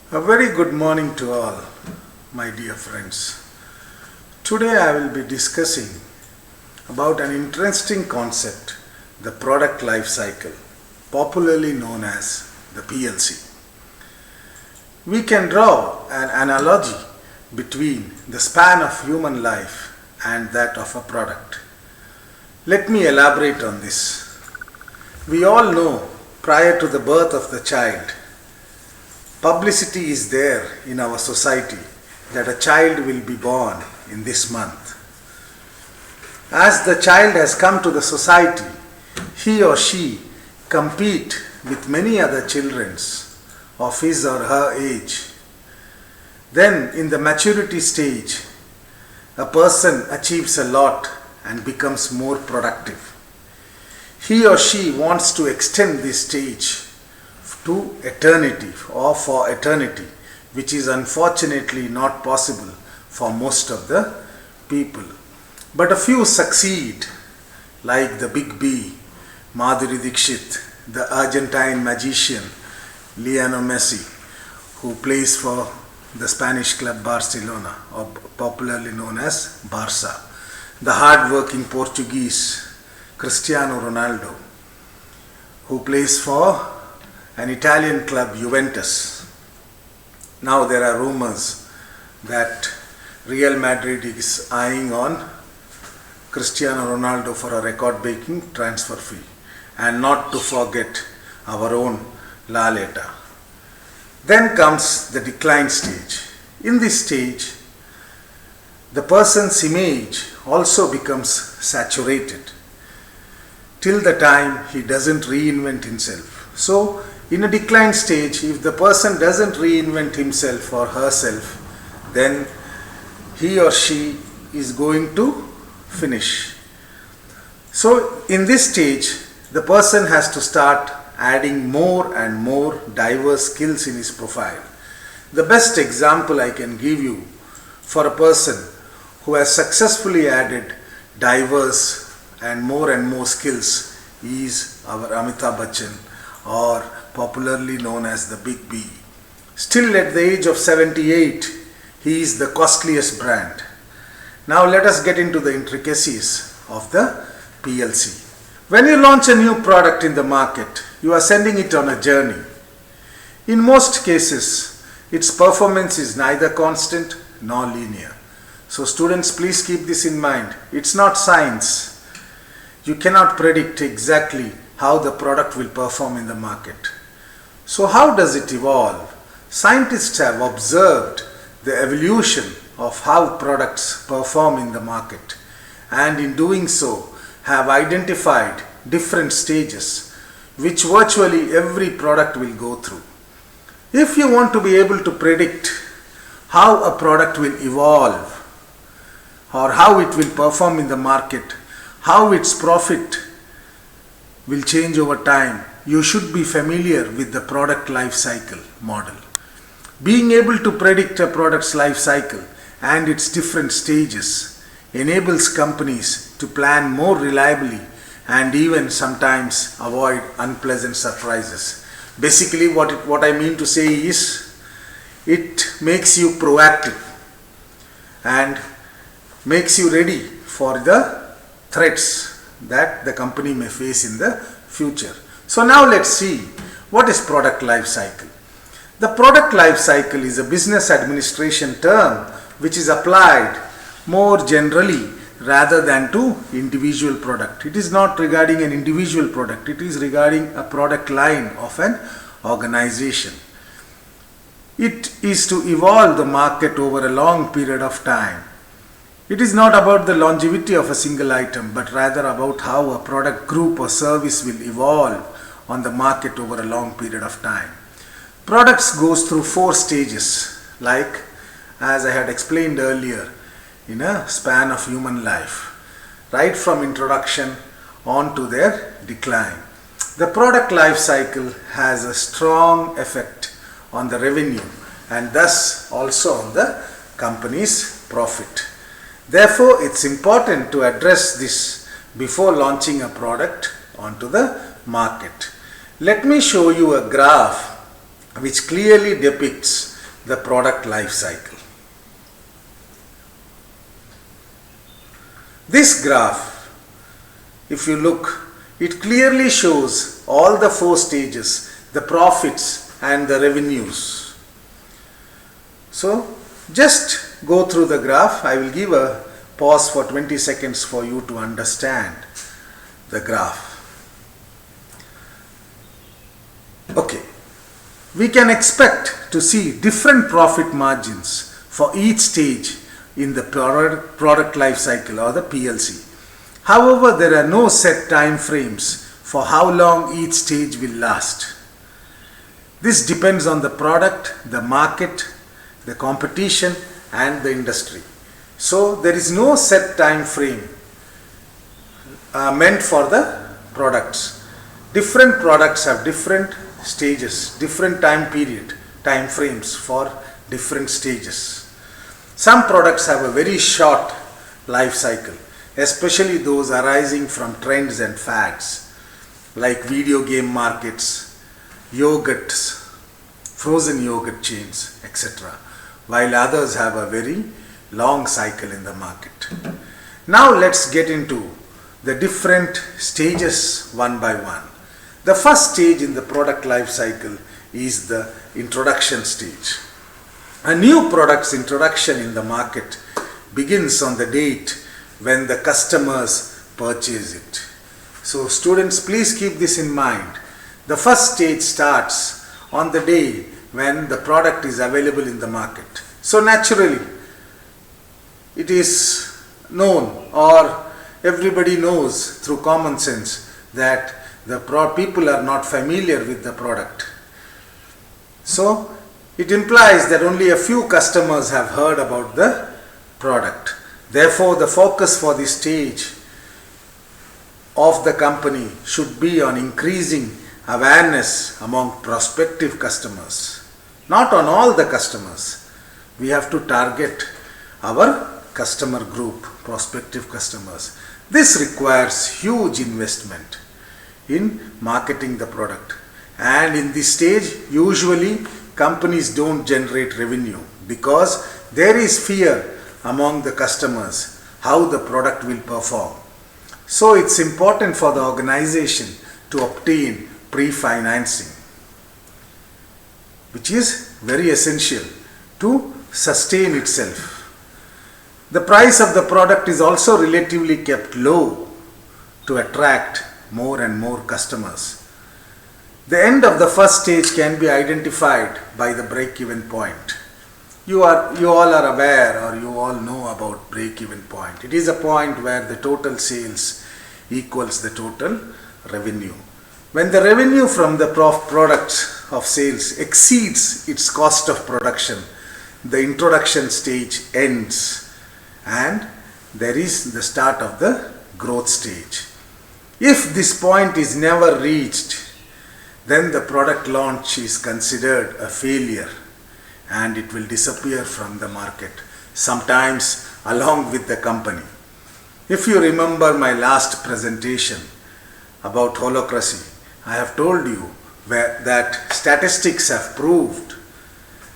A very good morning to all, my dear friends. Today I will be discussing about an interesting concept, the product life cycle, popularly known as the PLC. We can draw an analogy between the span of human life and that of a product. Let me elaborate on this. We all know prior to the birth of the child, publicity is there in our society that a child will be born in this month. As the child has come to the society, he or she compete with many other children of his or her age. Then in the maturity stage, a person achieves a lot and becomes more productive. He or she wants to extend this stage to eternity or for eternity, which is unfortunately not possible for most of the people. But a few succeed, like the Big B, Madhuri Dixit, the Argentine magician Lionel Messi, who plays for the Spanish club Barcelona, or popularly known as Barça, the hard-working Portuguese Cristiano Ronaldo, who plays for an Italian club Juventus. Now there are rumors that Real Madrid is eyeing on Cristiano Ronaldo for a record-breaking transfer fee. And not to forget our own Laleta. Then comes the decline stage. In this stage, the person's image also becomes saturated till the time he doesn't reinvent himself. So, in a decline stage, if the person doesn't reinvent himself or herself, then he or she is going to finish. So, in this stage, the person has to start adding more and more diverse skills in his profile. The best example I can give you for a person who has successfully added diverse and more skills is our Amitabh Bachchan, or popularly known as the Big B. Still at the age of 78, he is the costliest brand. Now let us get into the intricacies of the PLC. When you launch a new product in the market, you are sending it on a journey. In most cases, its performance is neither constant nor linear. So students, please keep this in mind. It's not science. You cannot predict exactly how the product will perform in the market. So how does it evolve? Scientists have observed the evolution of how products perform in the market, and in doing so have identified different stages which virtually every product will go through. If you want to be able to predict how a product will evolve or how it will perform in the market, how its profit will change over time, you should be familiar with the product life cycle model. Being able to predict a product's life cycle and its different stages enables companies to plan more reliably and even sometimes avoid unpleasant surprises. Basically what I mean to say is, it makes you proactive and makes you ready for the threats that the company may face in the future. So now let's see, what is product life cycle? The product life cycle is a business administration term which is applied more generally rather than to individual product. It is not regarding an individual product, it is regarding a product line of an organization. It is to evolve the market over a long period of time. It is not about the longevity of a single item, but rather about how a product group or service will evolve on the market over a long period of time. Products goes through 4 stages, like as I had explained earlier, in a span of human life, right from introduction on to their decline. The product life cycle has a strong effect on the revenue and thus also on the company's profit. Therefore, it's important to address this before launching a product onto the market. Let me show you a graph which clearly depicts the product life cycle. This graph, if you look, it clearly shows all the 4 stages, the profits and the revenues. So just go through the graph. I will give a pause for 20 seconds for you to understand the graph. Okay, we can expect to see different profit margins for each stage in the product life cycle or the PLC. However, there are no set time frames for how long each stage will last. This depends on the product, the market, the competition and the industry. So there is no set time frame meant for the products. Different products have different stages, different time frames for different stages. Some products have a very short life cycle, especially those arising from trends and fads like video game markets, yogurts, frozen yogurt chains, etc., while others have a very long cycle in the market. Now let's get into the different stages one by one. The first stage in the product life cycle is the introduction stage. A new product's introduction in the market begins on the date when the customers purchase it. So students, please keep this in mind. The first stage starts on the day when the product is available in the market. So naturally, it is known, or everybody knows through common sense, that the people are not familiar with the product. So it implies that only a few customers have heard about the product. Therefore, the focus for this stage of the company should be on increasing awareness among prospective customers, not on all the customers. We have to target our customer group, prospective customers. This requires huge investment in marketing the product, and in this stage usually companies don't generate revenue because there is fear among the customers how the product will perform. So it's important for the organization to obtain pre-financing, which is very essential to sustain itself. The price of the product is also relatively kept low to attract more and more customers. The end of the first stage can be identified by the break-even point. You all are aware, or you all know about break-even point. It is a point where the total sales equals the total revenue. When the revenue from the products of sales exceeds its cost of production, the introduction stage ends and there is the start of the growth stage. If this point is never reached, then the product launch is considered a failure and it will disappear from the market, sometimes along with the company. If you remember my last presentation about holacracy, I have told you that statistics have proved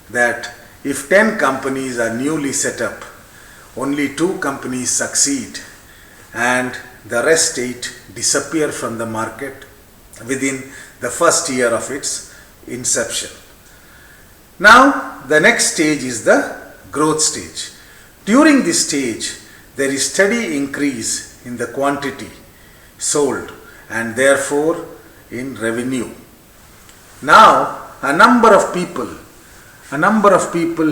that if 10 companies are newly set up, only 2 companies succeed and the rest 8 disappear from the market within the first year of its inception. Now the next stage is the growth stage. During this stage, there is steady increase in the quantity sold and therefore in revenue. Now a number of people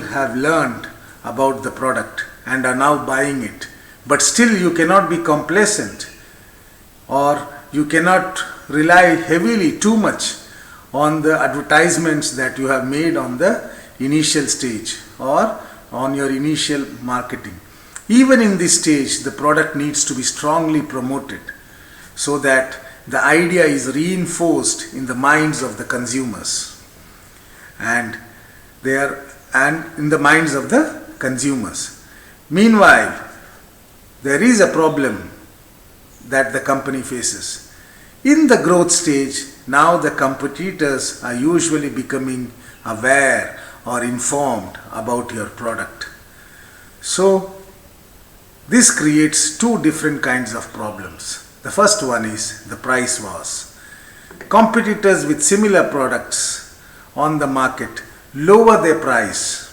have learned about the product and are now buying it, but still you cannot be complacent, or you cannot rely heavily too much on the advertisements that you have made on the initial stage or on your initial marketing. Even in this stage, the product needs to be strongly promoted so that the idea is reinforced in the minds of the consumers and in the minds of the consumers. Meanwhile, there is a problem that the company faces. In the growth stage, now the competitors are usually becoming aware or informed about your product. So this creates two different kinds of problems. The first one is the price wars. Competitors with similar products on the market lower their price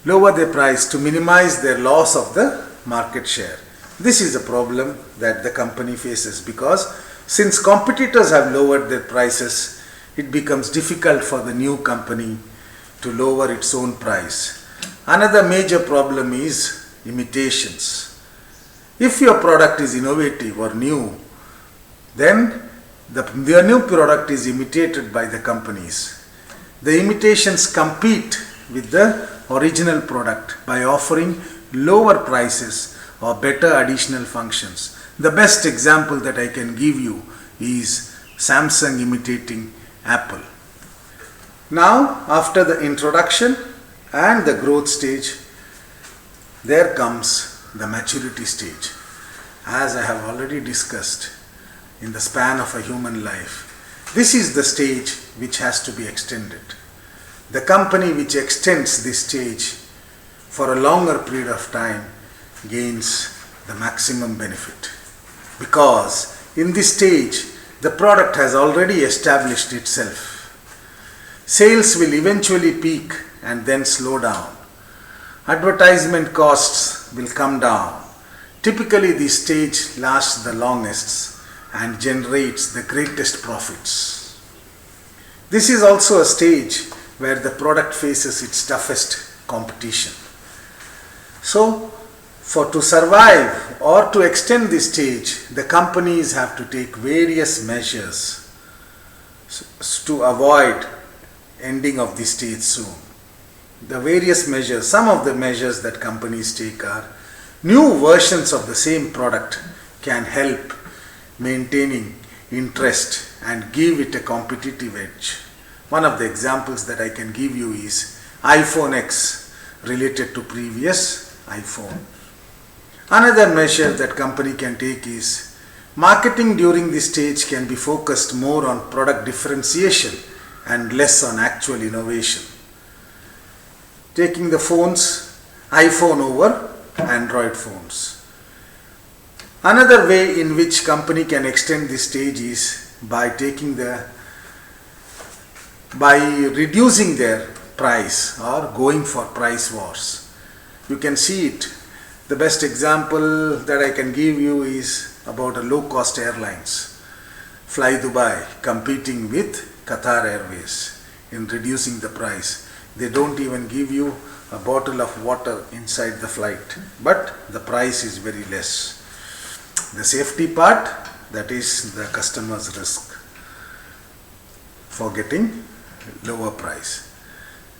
to minimize their loss of the market share. This is a problem that the company faces, because since competitors have lowered their prices, it becomes difficult for the new company to lower its own price. Another major problem is imitations. If your product is innovative or new, then their new product is imitated by the companies. The imitations compete with the original product by offering lower prices or better additional functions. The best example that I can give you is Samsung imitating Apple. Now, after the introduction and the growth stage, there comes the maturity stage. As I have already discussed, in the span of a human life, this is the stage which has to be extended. The company which extends this stage for a longer period of time gains the maximum benefit, because in this stage the product has already established itself. Sales will eventually peak and then slow down. Advertisement costs will come down. Typically this stage lasts the longest and generates the greatest profits. This is also a stage where the product faces its toughest competition. So, to survive or to extend this stage, the companies have to take various measures to avoid ending of this stage soon. The various measures, some of the measures that companies take are: new versions of the same product can help maintaining interest and give it a competitive edge. One of the examples that I can give you is iPhone X related to previous iPhone. Another measure that company can take is marketing during this stage can be focused more on product differentiation and less on actual innovation. Taking the phones, iPhone over Android phones. Another way in which company can extend this stage is by reducing their price or going for price wars. You can see it. The best example that I can give you is about a low-cost airlines, Fly Dubai, competing with Qatar Airways in reducing the price. They don't even give you a bottle of water inside the flight, but the price is very less. The safety part, that is the customer's risk for getting lower price.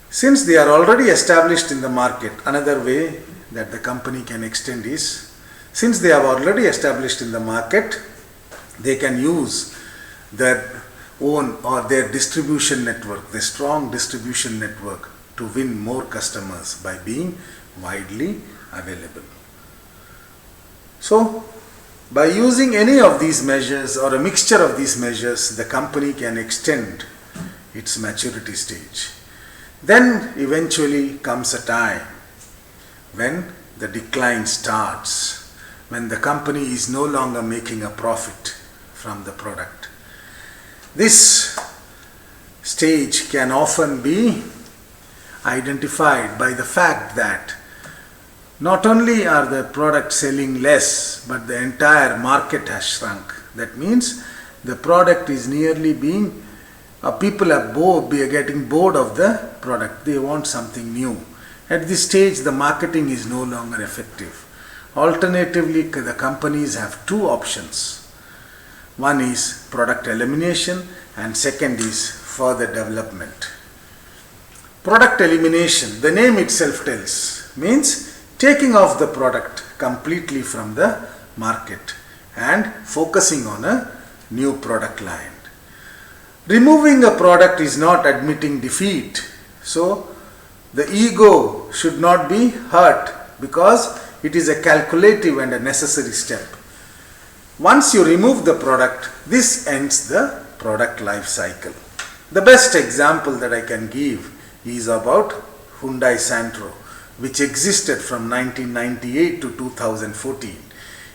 Since they are already established in the market, another way that the company can extend is, since they have already established in the market, they can use their own or their distribution network, the strong distribution network, to win more customers by being widely available. So, by using any of these measures or a mixture of these measures, the company can extend its maturity stage. Then eventually comes a time when the decline starts, when the company is no longer making a profit from the product. This stage can often be identified by the fact that not only are the products selling less, but the entire market has shrunk. That means the product is nearly being, people are getting bored of the product. They want something new. At this stage, the marketing is no longer effective. Alternatively, the companies have two options. One is product elimination and second is further development. Product elimination, the name itself tells, means taking off the product completely from the market and focusing on a new product line. Removing a product is not admitting defeat. So, the ego should not be hurt because it is a calculative and a necessary step. Once you remove the product, this ends the product life cycle. The best example that I can give is about Hyundai Santro, which existed from 1998 to 2014.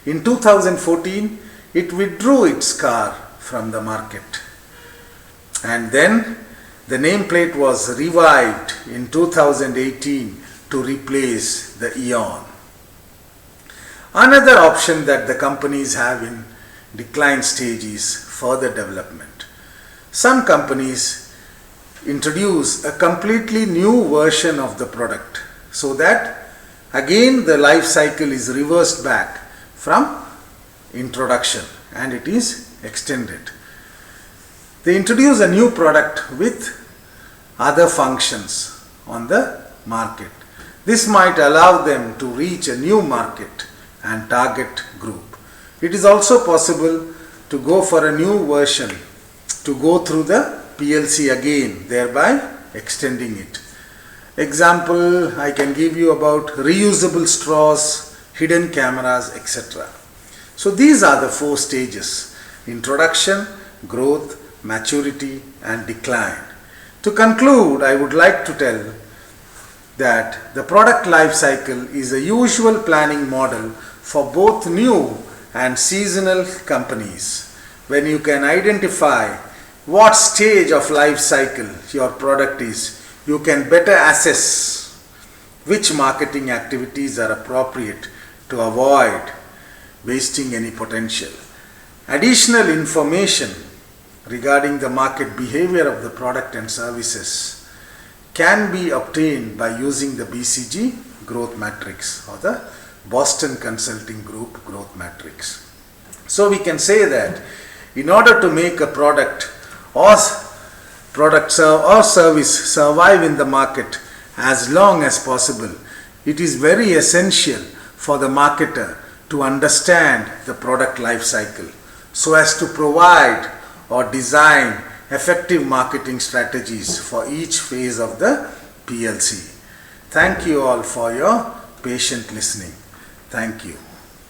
In 2014, it withdrew its car from the market. And then the nameplate was revived in 2018 to replace the Eon. Another option that the companies have in decline stage is further development. Some companies introduce a completely new version of the product so that again the life cycle is reversed back from introduction and it is extended. They introduce a new product with other functions on the market. This might allow them to reach a new market and target group. It is also possible to go for a new version, to go through the PLC again, thereby extending it. Example I can give you about reusable straws, hidden cameras, etc. So these are the 4 stages: introduction, growth, maturity and decline. To conclude, I would like to tell that the product life cycle is a usual planning model for both new and seasonal companies. When you can identify what stage of life cycle your product is, you can better assess which marketing activities are appropriate to avoid wasting any potential. Additional information regarding the market behavior of the product and services can be obtained by using the BCG growth matrix or the Boston Consulting Group growth matrix. So we can say that in order to make a product or service survive in the market as long as possible, it is very essential for the marketer to understand the product life cycle so as to provide or design effective marketing strategies for each phase of the PLC. Thank you all for your patient listening. Thank you.